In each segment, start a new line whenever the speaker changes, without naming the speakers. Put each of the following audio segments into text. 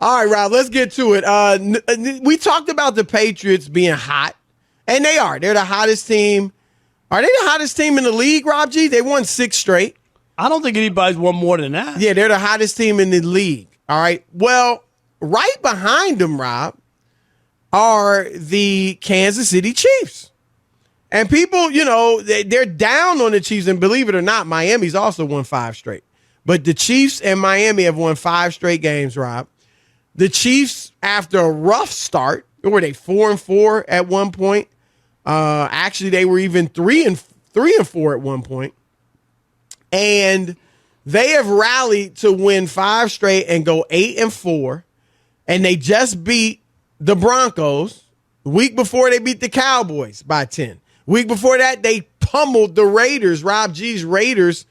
All right, Rob, let's get to it. We talked about the Patriots being hot, and they are. They're the hottest team. Are they the hottest team in the league, Rob G? They won 6 straight.
I don't think anybody's won more than that.
Yeah, they're the hottest team in the league. All right. Well, right behind them, Rob, are the Kansas City Chiefs. And people, they're down on the Chiefs. And believe it or not, Miami's also won 5 straight. But the Chiefs and Miami have won 5 straight games, Rob. The Chiefs, after a rough start, were they 4-4 at one point? Actually, they were even 3-4 at one point. And they have rallied to win 5 straight and go 8-4. And they just beat the Broncos. The week before, they beat the Cowboys by 10. Week before that, they pummeled the Raiders, Rob G's Raiders,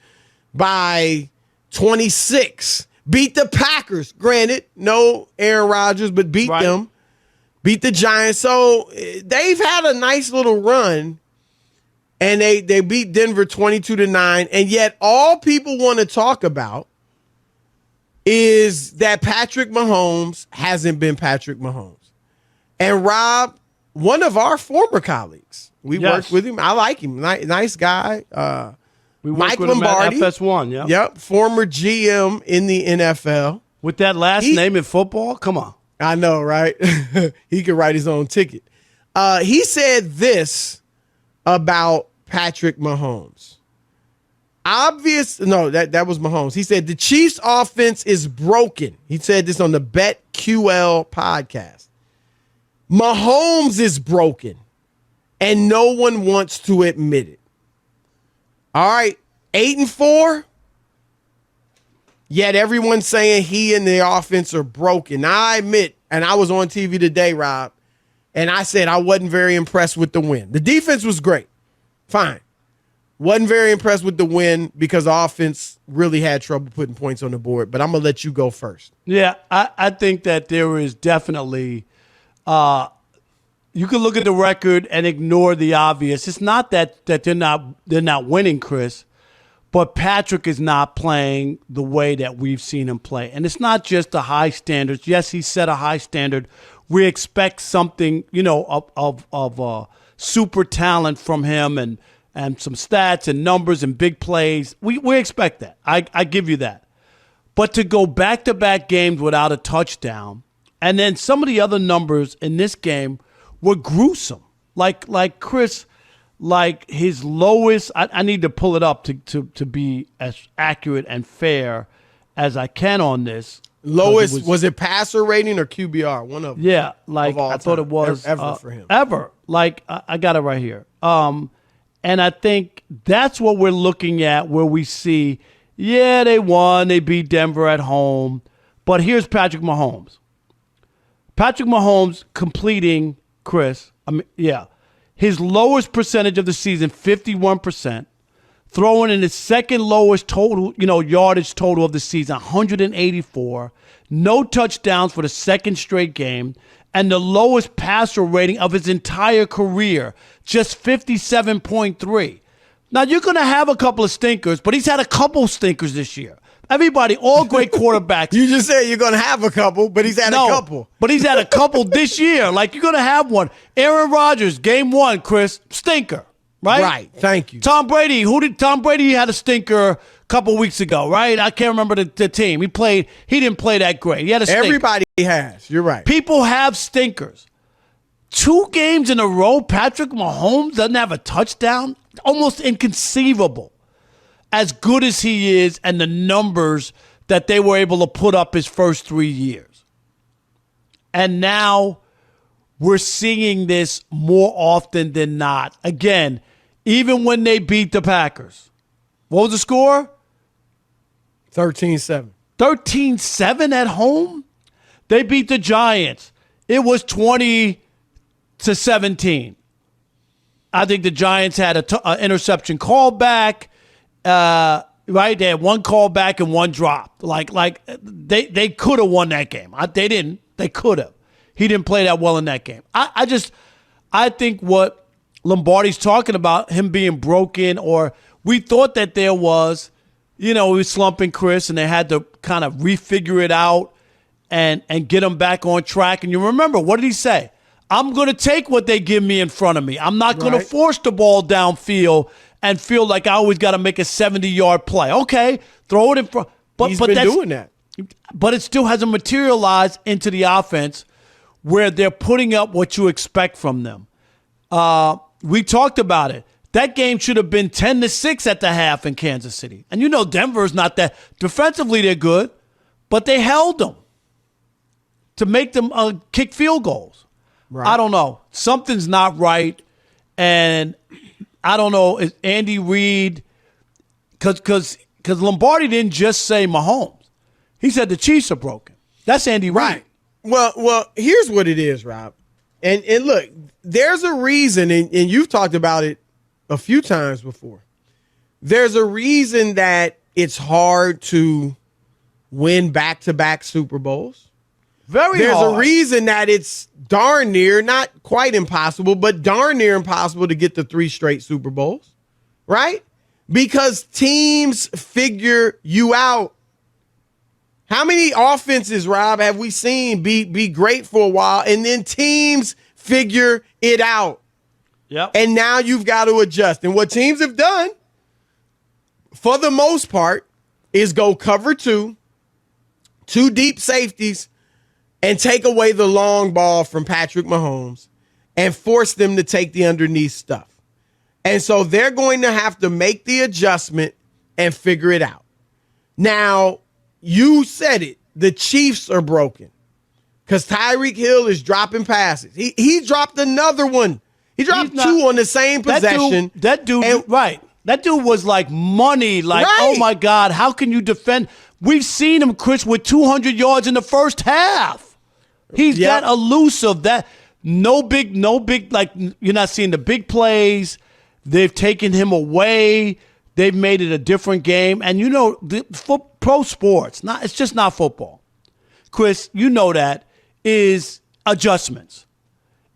by 26. Beat the Packers. Granted, no Aaron Rodgers, but beat them. Beat the Giants. So they've had a nice little run. And they beat Denver 22-9. And yet all people want to talk about is that Patrick Mahomes hasn't been Patrick Mahomes. And Rob, one of our former colleagues, we worked with him. I like him. Nice guy.
We
Mike
worked with
Lombardi.
him at FS1, yeah.
Yep, former GM in the NFL.
With that last name in football? Come on.
I know, right? He could write his own ticket. He said this about Patrick Mahomes. That was Mahomes. He said the Chiefs' offense is broken. He said this on the BetQL podcast. Mahomes is broken, and no one wants to admit it. All right, 8-4. Yet everyone's saying he and the offense are broken. Now, I admit, and I was on TV today, Rob, and I said I wasn't very impressed with the win. The defense was great. Fine. Wasn't very impressed with the win because the offense really had trouble putting points on the board. But I'm going to let you go first.
Yeah, I think that there is definitely you can look at the record and ignore the obvious. It's not that they're not winning, Chris, but Patrick is not playing the way that we've seen him play. And it's not just the high standards. Yes, he set a high standard. We expect something, of super talent from him and some stats and numbers and big plays. We expect that. I give you that. But to go back-to-back games without a touchdown, and then some of the other numbers in this game were gruesome. Like Chris, like his lowest, I need to pull it up to be as accurate and fair as I can on this.
Lowest, was it passer rating or QBR? One of them.
Yeah, like I thought it was.
Ever for him.
Ever. Like I got it right here. And I think that's what we're looking at where we see, yeah, they won. They beat Denver at home. But here's Patrick Mahomes. Patrick Mahomes completing, Chris, his lowest percentage of the season, 51%. Throwing in his second lowest total, yardage total of the season, 184. No touchdowns for the second straight game. And the lowest passer rating of his entire career, just 57.3. Now, you're going to have a couple of stinkers, but he's had a couple stinkers this year. Everybody, all great quarterbacks.
You just said you're going to have a couple, but he's had a couple.
But he's had a couple this year. Like, you're going to have one. Aaron Rodgers, game 1, Chris, stinker, right?
Right, thank you.
Tom Brady, Tom Brady had a stinker a couple weeks ago, right? I can't remember the team. He didn't play that great. He had a stinker.
Everybody has. You're right.
People have stinkers. 2 games in a row, Patrick Mahomes doesn't have a touchdown? Almost inconceivable. As good as he is and the numbers that they were able to put up his first 3 years. And now we're seeing this more often than not. Again, even when they beat the Packers. What was the score?
13-7.
13-7 at home? They beat the Giants. It was 20-17. I think the Giants had an interception call back. Right? They had 1 call back and 1 drop. Like they could have won that game. They didn't. They could have. He didn't play that well in that game. I think what Lombardi's talking about, him being broken, or we thought that there was, he was slumping Chris and they had to kind of refigure it out. and get them back on track. And you remember, what did he say? I'm going to take what they give me in front of me. I'm not going to force the ball downfield and feel like I always got to make a 70-yard play. Okay, throw it in front.
He's been doing that.
But it still hasn't materialized into the offense where they're putting up what you expect from them. We talked about it. That game should have been 10-6 at the half in Kansas City. And you know Denver's not that. Defensively, they're good, but they held them to make them kick field goals. Right. I don't know. Something's not right. And I don't know. Is Andy Reid, because Lombardi didn't just say Mahomes. He said the Chiefs are broken. That's Andy Reid.
Right. Well, here's what it is, Rob. And look, there's a reason, and you've talked about it a few times before. There's a reason that it's hard to win back-to-back Super Bowls.
There's
a reason that it's darn near, not quite impossible, but darn near impossible to get the 3 straight Super Bowls, right? Because teams figure you out. How many offenses, Rob, have we seen be great for a while, and then teams figure it out?
Yep.
And now you've got to adjust. And what teams have done, for the most part, is go cover 2 deep safeties, and take away the long ball from Patrick Mahomes and force them to take the underneath stuff. And so they're going to have to make the adjustment and figure it out. Now, you said it. The Chiefs are broken because Tyreek Hill is dropping passes. He dropped another one. He dropped 2 on the same possession.
That dude, right. That dude was like money. Like, oh, my God, how can you defend? We've seen him, Chris, with 200 yards in the first half. He's that elusive. That no big, like, you're not seeing the big plays. They've taken him away. They've made it a different game. And you know, for pro sports, it's just not football. Chris, you know that is adjustments.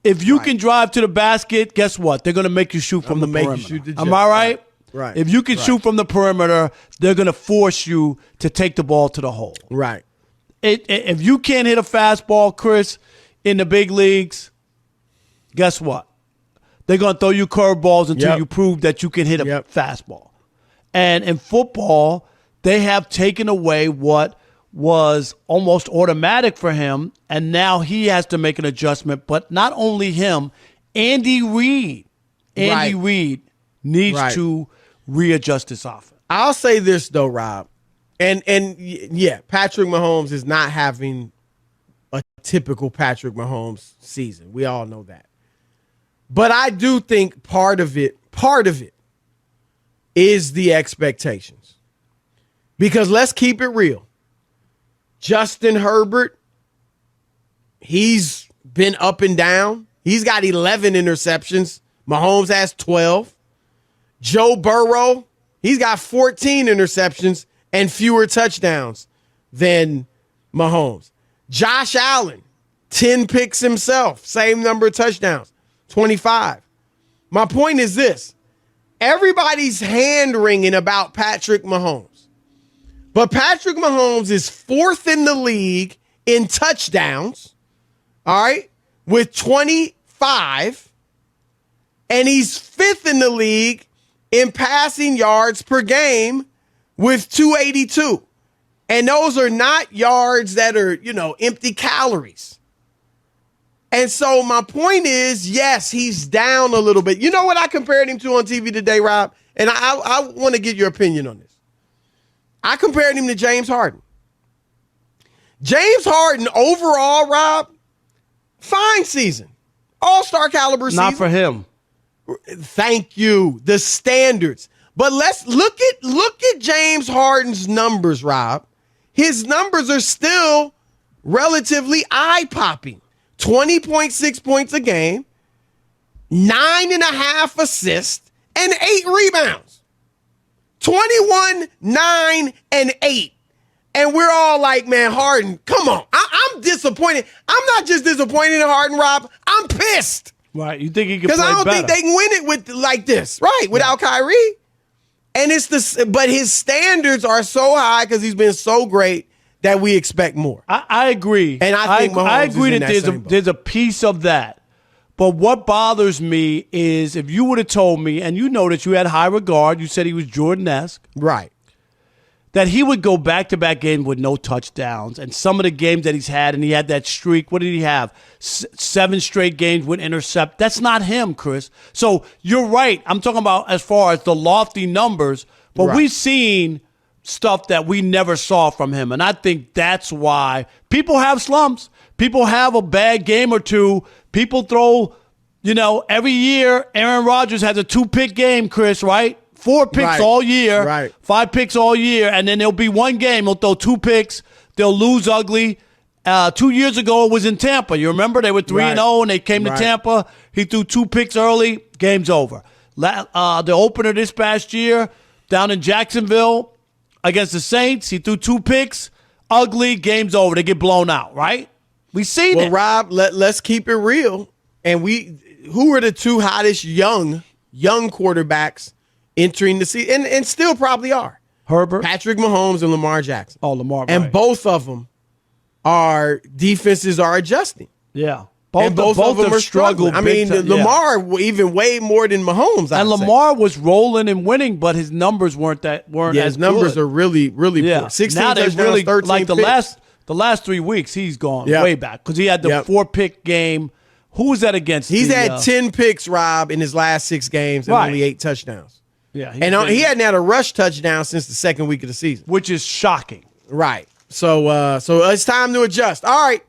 If you can drive to the basket, guess what? They're going to make you shoot from the perimeter. Am I right?
Right.
If you can shoot from the perimeter, they're going to force you to take the ball to the hole.
Right.
If you can't hit a fastball, Chris, in the big leagues, guess what? They're going to throw you curveballs until you prove that you can hit a fastball. And in football, they have taken away what was almost automatic for him, and now he has to make an adjustment. But not only him, Andy Reid. Andy Reid needs to readjust his offense.
I'll say this, though, Rob. And Patrick Mahomes is not having a typical Patrick Mahomes season. We all know that. But I do think part of it is the expectations. Because let's keep it real. Justin Herbert, he's been up and down. He's got 11 interceptions. Mahomes has 12. Joe Burrow, he's got 14 interceptions and fewer touchdowns than Mahomes. Josh Allen, 10 picks himself, same number of touchdowns, 25. My point is this. Everybody's hand-wringing about Patrick Mahomes. But Patrick Mahomes is 4th in the league in touchdowns, all right, with 25. And he's 5th in the league in passing yards per game with 282. And those are not yards that are, empty calories. And so my point is, yes, he's down a little bit. You know what I compared him to on TV today, Rob? And I want to get your opinion on this. I compared him to James Harden. James Harden, overall, Rob, fine season. All-star caliber season.
Not for him.
Thank you. The standards. But let's look at James Harden's numbers, Rob. His numbers are still relatively eye-popping. 20.6 points a game, 9.5 assists, and 8 rebounds. 21, 9, and 8. And we're all like, man, Harden, come on. I'm disappointed. I'm not just disappointed in Harden, Rob. I'm pissed.
Right. You think he can play better?
Because I don't think they can win it with like this. Right. Without Kyrie. And but his standards are so high because he's been so great that we expect more.
I agree.
And I think Mahomes
I agree
is in
that
that same boat.
there's a piece of that. But what bothers me is if you would have told me, and you know that you had high regard, you said he was Jordan-esque.
Right.
That he would go back-to-back games with no touchdowns. And some of the games that he's had, and he had that streak, what did he have? 7 straight games with intercept. That's not him, Chris. So you're right. I'm talking about as far as the lofty numbers, but
Right.
we've seen stuff that we never saw from him. And I think that's why people have slumps. People have a bad game or two. People throw, every year Aaron Rodgers has a 2-pick game, Chris, right? 4 picks
Right.
all year,
Right.
5 picks all year, and then there'll be one game. He'll throw 2 picks. They'll lose ugly. 2 years ago, it was in Tampa. You remember? They were 3-0, and they came to
Right.
Tampa. He threw 2 picks early. Game's over. The opener this past year down in Jacksonville against the Saints, he threw 2 picks. Ugly. Game's over. They get blown out, right? We seen
Well,
it.
Rob, let's keep it real. And who are the 2 hottest young quarterbacks entering the season, and still probably are?
Herbert.
Patrick Mahomes and Lamar Jackson.
Oh, Lamar.
And
right.
both of them defenses are adjusting.
Yeah.
And both of them
have
are struggling. I mean,
big time. Yeah.
Lamar even way more than Mahomes.
And Lamar was rolling and winning, but his numbers weren't as
his numbers
good.
are really poor. 16
now they
touchdowns,
really
13
like the
picks.
last 3 weeks. He's gone
Yep.
way back because he had the
Yep.
4-pick game. Who was that against?
He's had 10 picks, Rob, in his last 6 games and
Right.
only 8 touchdowns.
Yeah,
And he hadn't had a rush touchdown since the second week of the season.
which is shocking.
Right. So it's time to adjust. All right.